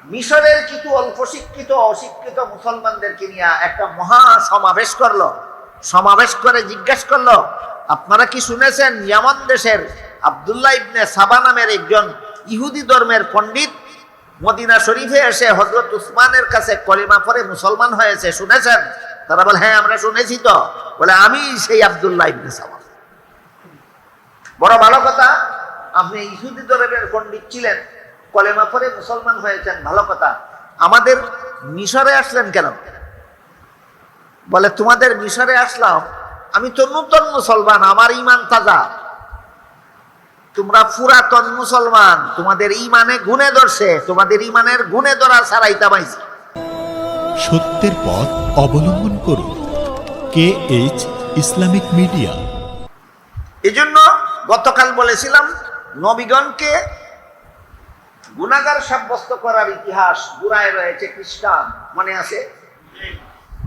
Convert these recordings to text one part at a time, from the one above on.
মিশরের কিছু অল্প শিক্ষিত অশিক্ষিত মুসলমানদেরকে নিয়ে একটা মহা সমাবেশ করলো। সমাবেশ করে জিজ্ঞাসা করলো, আপনারা কি শুনেছেন ইয়ামান দেশের আব্দুল্লাহ ইবনে সাবা নামের একজন ইহুদি ধর্মের পণ্ডিত মদিনা শরীফে এসে হযরত উসমানের কাছে কলিমা পড়ে মুসলমান হয়েছে, শুনেছেন? তারা বলে, হ্যাঁ আমরা শুনেছি। তো বলে, আমি সেই আব্দুল্লাহ ইবনে সাবা। বড় ভালো কথা, আপনি ইহুদি ধর্মের পণ্ডিত ছিলেন, কলেমা পড়ে মুসলমান হয়েছেন, ভালো কথা। আমাদের মিশরে আসলেন কেন? বলে, তোমাদের মিশরে আসলাম, আমি তো নতুন মুসলমান, আমার ঈমান তাজা। তোমরা পুরাতন মুসলমান, তোমাদের ঈমানে গুণে ধরছে, তোমাদের ঈমানের গুণে ধরা ছাড়াই তামাইছে। সত্যের পথ অবলম্বন করুন। KH Islamic media. এজন্য গতকাল বলেছিলাম, নবীগণকে গুনাহগার সাব্যস্ত করার ইতিহাস গুড়ায় রয়েছে খ্রিস্টান, মনে আছে?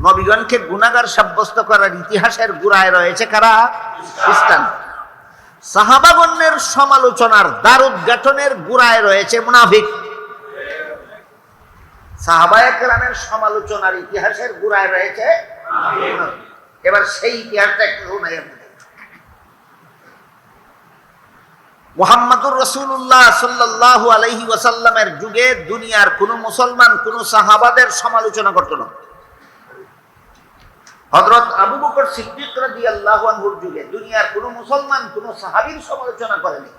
নবীগণকে গুনাহগার সাব্যস্ত করার ইতিহাসের গুড়ায় রয়েছে কারা? খ্রিস্টান। সাহাবাগণের সমালোচনার দ্বার উদ্ঘাটনের গুড়ায় রয়েছে মুনাফিক। সাহাবায়ে কেরামের সমালোচনার ইতিহাসের গুড়ায় রয়েছে মুনাফিক। এবার সেই ইতিহাসটা একটু শোনাই আপনাদের। মুহাম্মদুর রাসূলুল্লাহ সাল্লাল্লাহু আলাইহি ওয়াসাল্লামের যুগে দুনিয়ার কোন মুসলমান কোন সাহাবাদের সমালোচনা করত না। হযরত আবু বকর সিদ্দিক রাদিয়াল্লাহু আনহুর যুগে দুনিয়ার কোন মুসলমান কোন সাহাবীর সমালোচনা করেনি।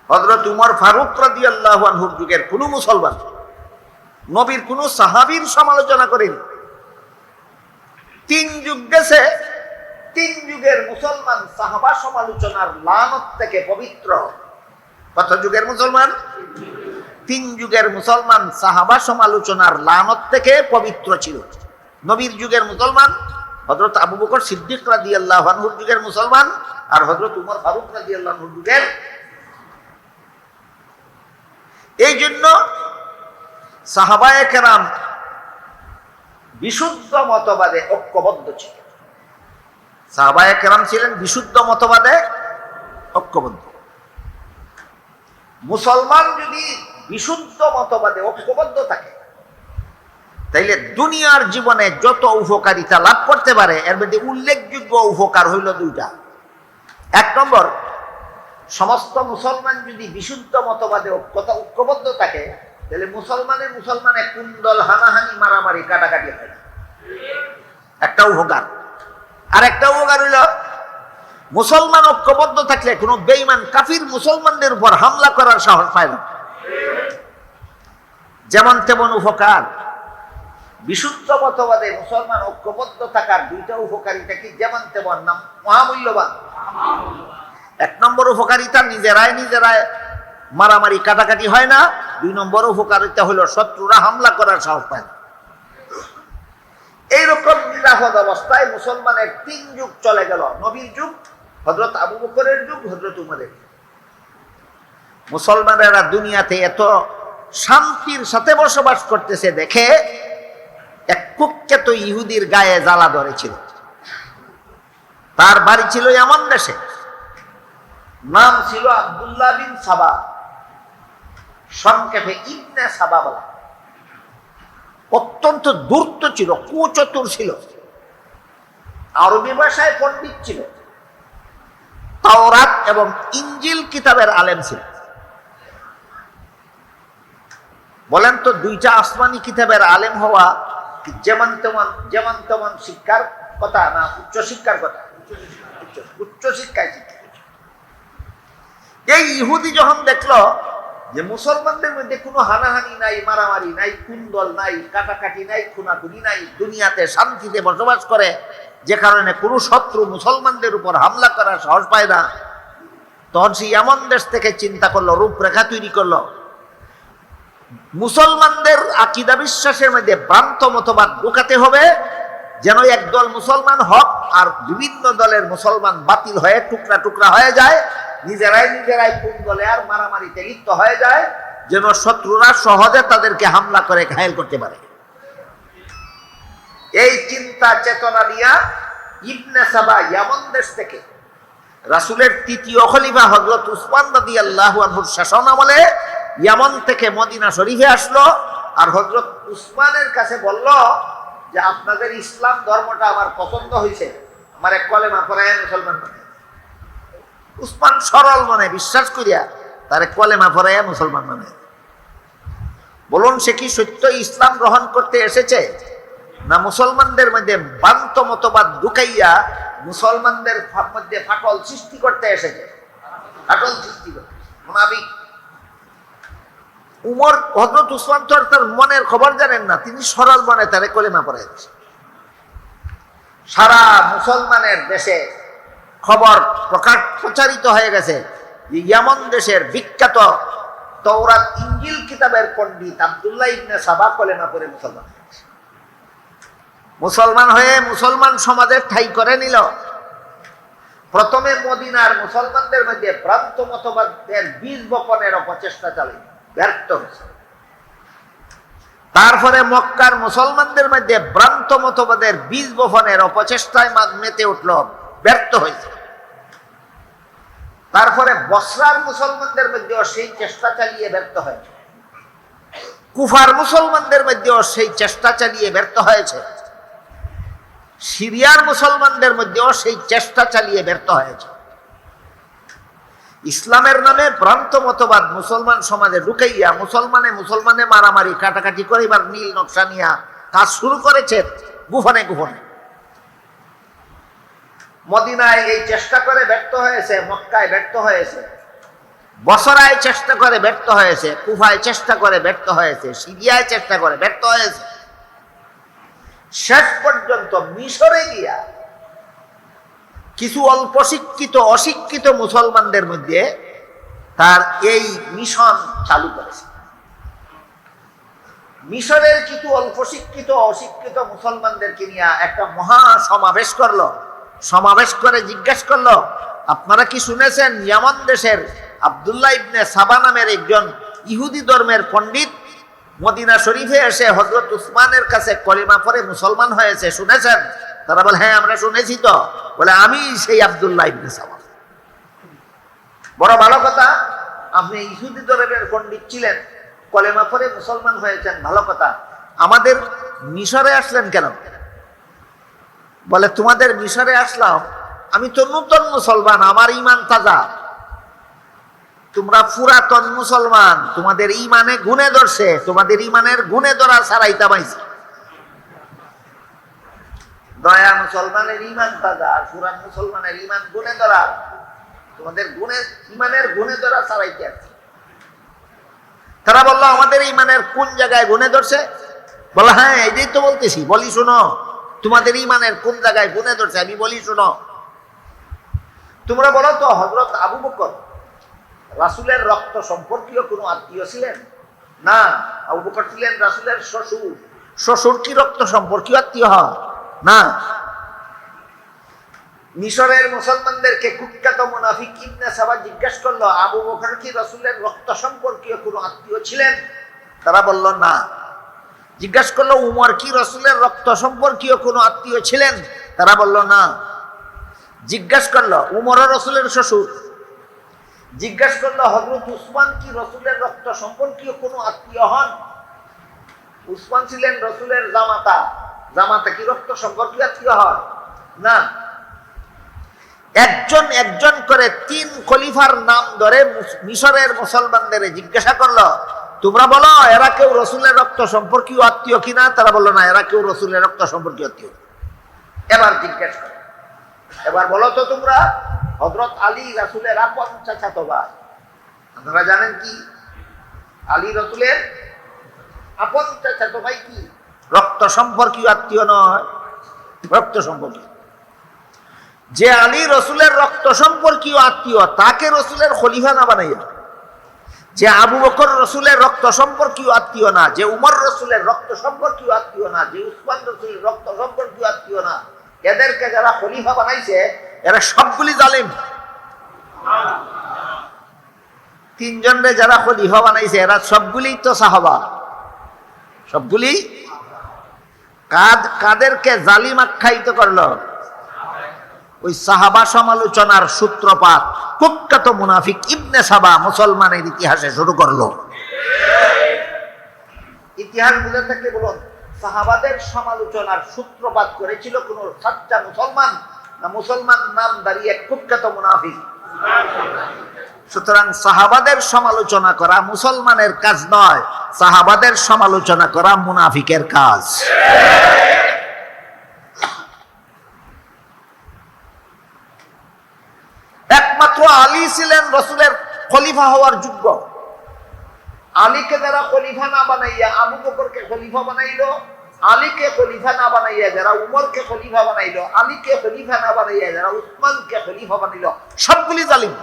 হযরত উমর ফারুক রাদিয়াল্লাহু আনহুর যুগের কোন মুসলমান নবীর কোন সাহাবীর সমালোচনা করেনি। তিন যুগ গেছে, তিন যুগের মুসলমান সাহাবা সমালোচনার লানত থেকে পবিত্র। কত যুগের মুসলমান? তিন যুগের মুসলমান সাহাবা সমালোচনার লানত থেকে পবিত্র ছিল। নবীর যুগের মুসলমান হযরত আবু বকর সিদ্দিক রাদিয়াল্লাহু আনহুর যুগের মুসলমান আর হযরত উমর ফারুক রাদিয়াল্লাহু আনহুর যুগের। এই জন্য সাহাবায়ে কেরাম বিশুদ্ধ মতবাদে ঐক্যবদ্ধ ছিল। সাহাবায়ে কেরাম ছিলেন বিশুদ্ধ মতবাদে ঐক্যবদ্ধ। মুসলমান যদি বিশুদ্ধ মতবাদে ঐক্যবদ্ধ থাকে, তাইলে দুনিয়ার জীবনে যত উপকারিতা লাভ করতে পারে, এর মধ্যে উল্লেখযোগ্য উপকার হইল দুইটা। এক নম্বর, সমস্ত মুসলমান যদি বিশুদ্ধ মতবাদে ঐক্যবদ্ধ থাকে, তাহলে মুসলমানে কুন্দল হানাহানি মারামারি কাটাকাটি হয় না, একটা উপকার। আর একটা উপকার হইল, মুসলমান ঐক্যবদ্ধ থাকলে কোনো বেঈমান কাফির মুসলমানদের উপর হামলা করার সাহস পায় না। যেমন তেমন উপকার। বিশুদ্ধ মতবাদে মুসলমান ঐক্যবদ্ধ থাকার দুইটা উপকারিতা কি যেমন তেমন নাম মহামূল্যবান। এক নম্বর উপকারিতা, নিজেরাই মারামারি কাটাকাটি হয় না। দুই নম্বর উপকারিতা হলো শত্রুরা হামলা করার সাহস পায় না। এইরকম নিরাপদ অবস্থায় মুসলমানের তিন যুগ চলে গেল। নবীর যুগ, হযরত আবু বকরের যুগ, হযরত উমরের যুগ। মুসলমানেরা দুনিয়াতে এত শান্তির সাথে বসবাস করতেছে দেখে এক কুখ্যাত ইহুদির গায়ে জ্বালা ধরেছিল। তার বাড়ি ছিল ইয়ামান দেশে, নাম ছিল আব্দুল্লাহ বিন সাবা, সংক্ষেপে ইবনে সাবা বলা। অত্যন্ত ধূর্ত ছিল, কুচতুর ছিল, আরবি ভাষায় পণ্ডিত ছিল, তাওরাত এবং ইনজিল কিতাবের আলেম ছিল। বলেন তো, দুইটা আসমানি কিতাবের আলেম হওয়া যেমন তেমন শিক্ষার কথা না উচ্চ শিক্ষার কথা? উচ্চ শিক্ষায় শিক্ষা। এই ইহুদি যখন দেখলো যে মুসলমানদের মধ্যে কোনো হানাহানি নাই, মারামারি নাই, কুন্দল নাই, কাটাকাটি নাই, খুনাখুনি নাই, দুনিয়াতে শান্তিতে বসবাস করে, যে কারণে কোনো শত্রু মুসলমানদের উপর হামলা করার সাহস পায় না, তখন সে এমন দেশ থেকে চিন্তা করলো, রূপরেখা তৈরি করলো, মুসলমানদের আকীদা বিশ্বাসের মধ্যে ভ্রান্ত মতবাদ ঢোকাতে হবে, যেন একদল মুসলমান হক আর বিভিন্ন দলের মুসলমান বাতিল হয়ে টুকরা টুকরা হয়ে যায়, নিজেরাই কোন দলে আর মারামারিতে লিপ্ত হয়ে যায়, যেন শত্রুরা সহজে তাদেরকে হামলা করে ঘায়েল করতে পারে। এই চিন্তা চেতনা নিয়ে ইবনে সাবা ইয়ামান দেশ থেকে রাসূলের তৃতীয় খলিফা হযরত উসমান রাদিয়াল্লাহু আনহুর শাসন আমলে ইয়ামন থেকে মদিনা শরীফে আসলো, আর হযরত উসমানের কাছে বলল যে আপনাদের ইসলাম ধর্মটা আমার পছন্দ হয়েছে, আমার এক কলেমা পড়ায় মুসলমান বানায়। উসমান সরল মনে বিশ্বাস করিয়া তারে কলেমা পড়াইয়া মুসলমান বানায়। বলুন সে কি সত্য ইসলাম গ্রহণ করতে এসেছে, না মুসলমানদের মধ্যে ভ্রান্ত মতবাদ ঢুকাইয়া মুসলমানদের মধ্যে ফাটল সৃষ্টি করতে এসেছে? ফাটল সৃষ্টি করতে মুনাফিক। উমর হযরত উসমান তো তার মনের খবর জানেন না, তিনি সরল মনে তারে কলেমা পড়াই দিয়েছে। সারা মুসলমানের দেশে খবর প্রচারিত হয়ে গেছে যে ইয়ামন দেশের বিখ্যাত তওরাত ইনজিল কিতাবের পণ্ডিত আব্দুল্লাহ ইবনে সাবা কলেমা পড়ে মুসলমান হয়েছে। মুসলমান হয়ে মুসলমান সমাজের ঠাঁই করে নিল। প্রথমে মদিনার মুসলমানদের মধ্যে ভ্রান্ত মতবাদের বীজ বপনের অপচেষ্টা চালিয়ে ব্যর্থ হয়েছে। তারপরে মক্কার মুসলমানদের মধ্যে ভ্রান্ত মতবাদের বীজ বপনের অপচেষ্টায় মেতে উঠল, ব্যর্থ হয়েছে। তারপরে বসরার মুসলমানদের মধ্যেও সেই চেষ্টা চালিয়ে ব্যর্থ হয়েছে। কুফার মুসলমানদের মধ্যেও সেই চেষ্টা চালিয়ে ব্যর্থ হয়েছে। সিরিয়ার মুসলমানদের মধ্যেও সেই চেষ্টা চালিয়ে ব্যর্থ হয়েছে। ইসলামের নামে ভ্রান্ত মতবাদ মুসলমান সমাজে ঢুকাইয়া মুসলমানে মারামারি কাটাকাটি করে এবার নীল নকশা নিয়ে কাজ শুরু করেছে গোপনে গোপনে। মদিনায় এই চেষ্টা করে ব্যর্থ হয়েছে, মক্কায় ব্যর্থ হয়েছে, বসরায় চেষ্টা করে ব্যর্থ হয়েছে, কুফায় চেষ্টা করে ব্যর্থ হয়েছে, সিরিয়ায় চেষ্টা করে ব্যর্থ হয়েছে। শেষ পর্যন্ত মিশরে গিয়া কিছু অল্প শিক্ষিত অশিক্ষিত মুসলমানদের মধ্যে তার এই মিশন চালু করেছে। মিশরের কিছু অল্প শিক্ষিত অশিক্ষিত মুসলমানদেরকে নিয়ে একটা মহা সমাবেশ করলো। সমাবেশ করে জিজ্ঞাসা করলো, আপনারা কি শুনেছেন ইয়ামান দেশের আব্দুল্লাহ ইবনে সাবা নামের একজন ইহুদি ধর্মের পণ্ডিত মদিনা শরীফে এসে হযরত উসমানের কাছে কলিমা পড়ে মুসলমান হয়েছে, শুনেছেন? তারা বলে হ্যাঁ আমরা শুনেছি। তো বলে আমি সেই আব্দুল্লাহ ইবনে সাবা। বড় ভালো কথা, আপনি ইহুদি ধর্মের পণ্ডিত ছিলেন, কলেমা পড়ে মুসলমান হয়েছেন, ভালো কথা। আমাদের মিশরে আসলেন কেন? বলে তোমাদের মিশরে আসলাম, আমি তো নতুন মুসলমান, আমার ঈমান তাজা। তোমরা পুরাতন মুসলমান, তোমাদের ঈমানে গুণে ধরছে, তোমাদের ঈমানের গুণে ধরা ছাড়াইতা পাইছে। দয়া মুসলমানের ঈমান তাজা, আর পুরান মুসলমানের ঈমান গুণে ধরা, তোমাদের ঈমানের গুণে ধরা ছাড়াইতে আছে। তারা বললো আমাদের ঈমানের কোন জায়গায় গুণে ধরছে? বলে হ্যাঁ এটাই তো বলতেছি। বলি শোনো, তোমাদের ঈমানের কোন জায়গায় গুণে ধরছে? আমি বলি শোনো। তোমরা বলো তো হযরত আবু বকর রাসূলের রক্ত সম্পর্কীয় কোনো আত্মীয় ছিলেন? না, আবু বকর ছিলেন রাসূলের শ্বশুর। শ্বশুর কি রক্ত সম্পর্কীয় আত্মীয় হয়? না। মিশরের মুসলমানদেরকে কুখ্যাত মুনাফিক ইবনে সাবা জিজ্ঞাসা করলো, আবু বকর কি রাসূলের রক্ত সম্পর্কীয় কোনো আত্মীয় ছিলেন? তারা বলল না। জিজ্ঞাসা করলো, উমর কি রাসূলের রক্ত সম্পর্কীয় কোনো আত্মীয় ছিলেন? তারা বলল না। জিজ্ঞাসা করলো, উমরও রাসূলের শ্বশুর। জিজ্ঞাসা করলো, হযরত উসমান কি রাসূলের রক্ত সম্পর্কীয় কোনো আত্মীয় হন? উসমান ছিলেন রাসূলের জামাতা। জামাতা কি রক্ত সম্পর্কীয় আত্মীয় হয়? না। একজন একজন করে 3 খলিফার নাম ধরে মিশরের মুসলমানদের জিজ্ঞাসা করলো, তোমরা বলো এরা কেউ রাসূলের রক্ত সম্পর্কীয় আত্মীয় কিনা? তারা বললো না, এরা কেউ রাসূলের রক্ত সম্পর্কীয় আত্মীয়। এবার জিজ্ঞাসা করো, এবার বলো তো তোমরা হযরত আলী রাসূলের আপন চাচাতো ভাই। আপনারা জানেন কি আলী রাসূলের আপন চাচাতো ভাই? কি রক্ত সম্পর্কীয় আত্মীয় নয়, রক্ত সম্পর্কীয়। যে আলী রাসূলের রক্ত সম্পর্কীয় আত্মীয় তাকে রাসূলের খলিফা না বানাইয়া, যে আবু বকর রাসূলের রক্ত সম্পর্কীয় আত্মীয় না, যে উমর রাসূলের রক্ত সম্পর্কীয় আত্মীয় না, যে উসমান রাসূলের রক্ত সম্পর্কীয় আত্মীয় না, এদেরকে যারা খলিফা বানাইছে এরা সবগুলি জালিম। 3 জনরে যারা খলিফা বানাইছে এরা সবগুলি তো সাহাবা, সবগুলি। কাদেরকে জালিম আখ্যায়িত করলো? ওই সাহাবা সমালোচনার সূত্রপাত কুখ্যাত মুনাফিক ইবনে সাবা মুসলমানের ইতিহাসে শুরু করলো। ইতিহাস বুঝে থাকলে বলুন, সাহাবাদের সমালোচনার সূত্রপাত করেছিল কোন সাচ্চা মুসলমান না মুসলমান নামধারী এক কুখ্যাত মুনাফিক? সুতরাং সাহাবাদের সমালোচনা করা মুসলমানের কাজ নয়, সাহাবাদের সমালোচনা করা মুনাফিকের কাজ। একমাত্র আলী ছিলেন রাসূলের খলিফা হওয়ার যোগ্য। আলীকে যারা খলিফা না বানাইয়া আবু বকরকে খলিফা বানাইলো, আলীকে খলিফা না বানাইয়া যারা উমরকে খলিফা বানাইলো, আলীকে খলিফা না বানাইয়া যারা উসমানকে খলিফা বানাইলো, সবগুলি জালিম।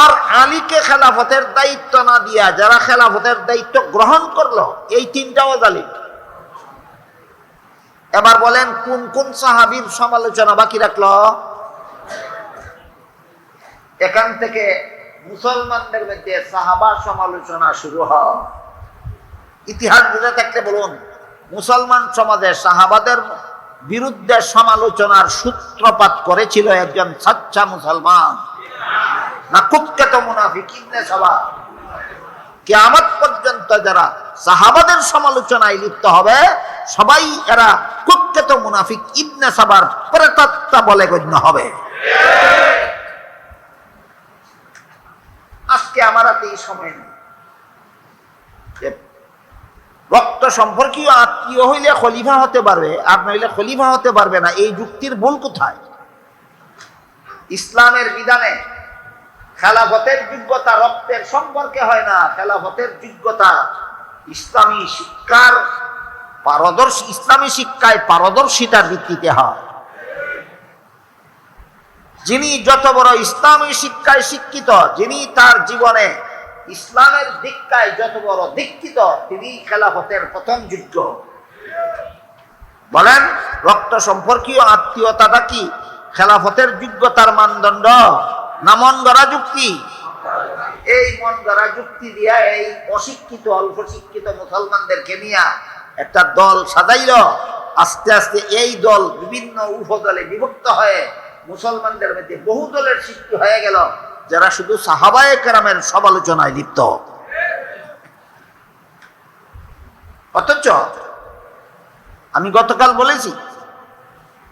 আর আলীকে খেলাফতের দায়িত্ব না দিয়া যারা খেলাফতের দায়িত্ব গ্রহণ করলো, এই তিনটাও জালিম। এবার বলেন কোন কোন সাহাবীর সমালোচনা বাকি রাখলো? এখান থেকে মুসলমানদের মধ্যে সাহাবা সমালোচনা শুরু হয়। ইতিহাস বুঝে থাকলে বলুন, মুসলমান সমাজে সাহাবাদের বিরুদ্ধে সমালোচনার সূত্রপাত করেছিল একজন সাচ্চা মুসলমান না কুখ্যাত মুনাফিক ইবনে সাবা? কিয়ামত পর্যন্ত যারা সাহাবাদের সমালোচনায় লিপ্ত হবে সবাই এরা কুখ্যাত মুনাফিক ইবনে সাবার প্রেতাত্মা বলে গণ্য হবে। আজকে আমার হাতে এই সময় নেই। রক্ত সম্পর্কীয় আত্মীয় হইলে খলিফা হতে পারবে আর নইলে খলিফা হতে পারবে না, এই যুক্তির ভুল কোথায়? ইসলামের বিধানে খেলাফতের যোগ্যতা রক্তের সম্পর্কে হয় না, খেলাফতের যোগ্যতা ইসলামী শিক্ষার ইসলামী শিক্ষায় পারদর্শিতার ভিত্তিতে হয়। যিনি যত বড় ইসলামী শিক্ষায় শিক্ষিত, যিনি তার জীবনে ইসলামের দীক্ষায় যত বড় দীক্ষিত, তিনি খেলাফতের প্রথম যোগ্য। বলেন, রক্ত সম্পর্কীয় আত্মীয়তাটা কি খেলাফতের যোগ্যতার মানদণ্ড না মন গড়া যুক্তি? এই মন গড়া যুক্তি দিয়া এই অশিক্ষিত অল্প শিক্ষিত মুসলমানদেরকে নিয়ে একটা দল সাজাইল। আস্তে আস্তে এই দল বিভিন্ন উপদলে বিভক্ত হয়ে মুসলমানদের মধ্যে বহু দলের সৃষ্টি হয়ে গেল, যারা শুধু সাহাবায়ে কেরামের সমালোচনায় লিপ্ত। অথচ আমি গতকাল বলেছি,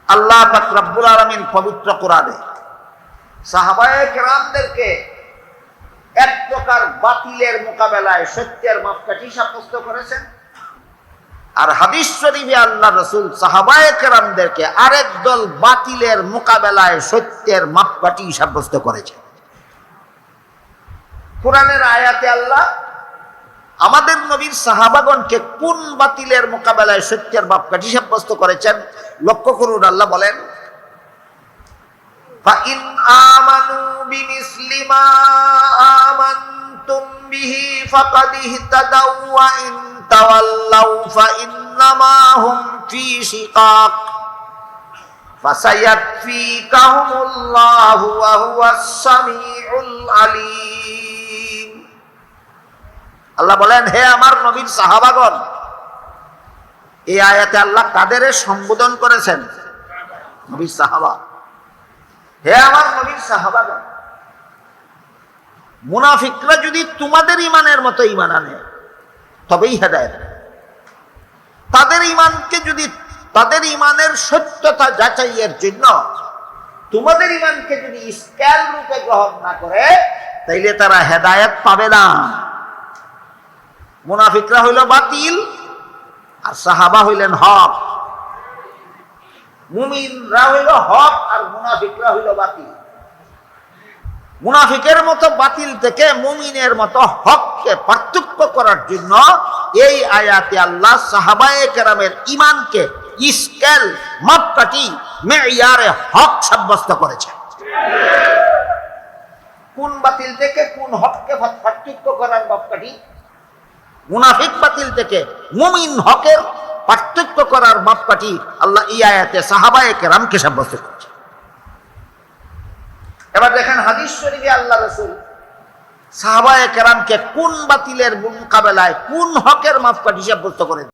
আল্লাহ পাক রব্বুল আলামিন পবিত্র কোরআনে সাহাবায়ে কেরামদেরকে এক প্রকার বাতিলের মোকাবেলায় সত্যের মাপকাঠি সাব্যস্ত করেছেন, আর হাদিস শরীফে আল্লাহ রাসূল সাহাবায়ে কেরামদেরকে আরেক দল বাতিলের মোকাবেলায় সত্যের মাপকাঠি সাব্যস্ত করেছেন। কোরআনের আয়াতে আল্লাহ আমাদের নবীর সাহাবাগণকে কোন বাতিলের মোকাবেলায় সত্যের মাপকাঠি সাব্যস্ত করেছেন লক্ষ্য করুন। আল্লাহ বলেন, فَإِنْ آمَنُوا بِمِثْلِ مَا آمَنْتُمْ بِهِ فَقَدِ اهْتَدَوْا وَإِنْ تَوَلَّوْا فَإِنَّمَا هُمْ فِي شِقَاقٍ فَسَيَكْفِيكَهُمُ اللَّهُ وَهُوَ السَّمِيعُ الْعَلِيمُ। আল্লাহ বলেন, হে আমার নবীর সাহাবাগণ, এই আয়াতে আল্লাহ কাদের সম্বোধন করেছেন? নবীর সাহাবা। হে আমার নবীর সাহাবাগণ, মুনাফিকরা যদি তোমাদের ইমানের মতো ইমান আনে তবেই হেদায়েত। তাদের ইমানকে যদি তাদের ইমানের সত্যতা যাচাইয়ের জন্য তোমাদের ইমানকে যদি স্কেল রূপে গ্রহণ না করে তাইলে তারা হেদায়েত পাবে না। মুনাফিকরা হইল বাতিল আর সাহাবা হইলেন হক। মুমিনরা হইল হক আর মুনাফিকরা হইল বাতিল। মুনাফিকের মতো বাতিল থেকে মুমিনের মতো হককে পার্থক্য করার জন্য এই আয়াতে আল্লাহ সাহাবায়ে কেরামের ইমানকে স্কেল মাপকাঠি মেয়ারে হক সাব্যস্ত করেছে। কোন বাতিল থেকে কোন হককে পার্থক্য করার মাপকাঠি? মুনাফিক বাতিল থেকে মুমিন হকের পার্থক্য করার মাপকাঠি আল্লাহ এই আয়াতে সাহাবায়ে কেরামকে সাব্যস্ত করেছে। এবার দেখেন হাদিস শরীফে আল্লাহ রাসূল সাহাবায়ে কেরামকে কোন বাতিলের মোকাবেলায় কোন হকের মাপকাঠি সাব্যস্ত করেন।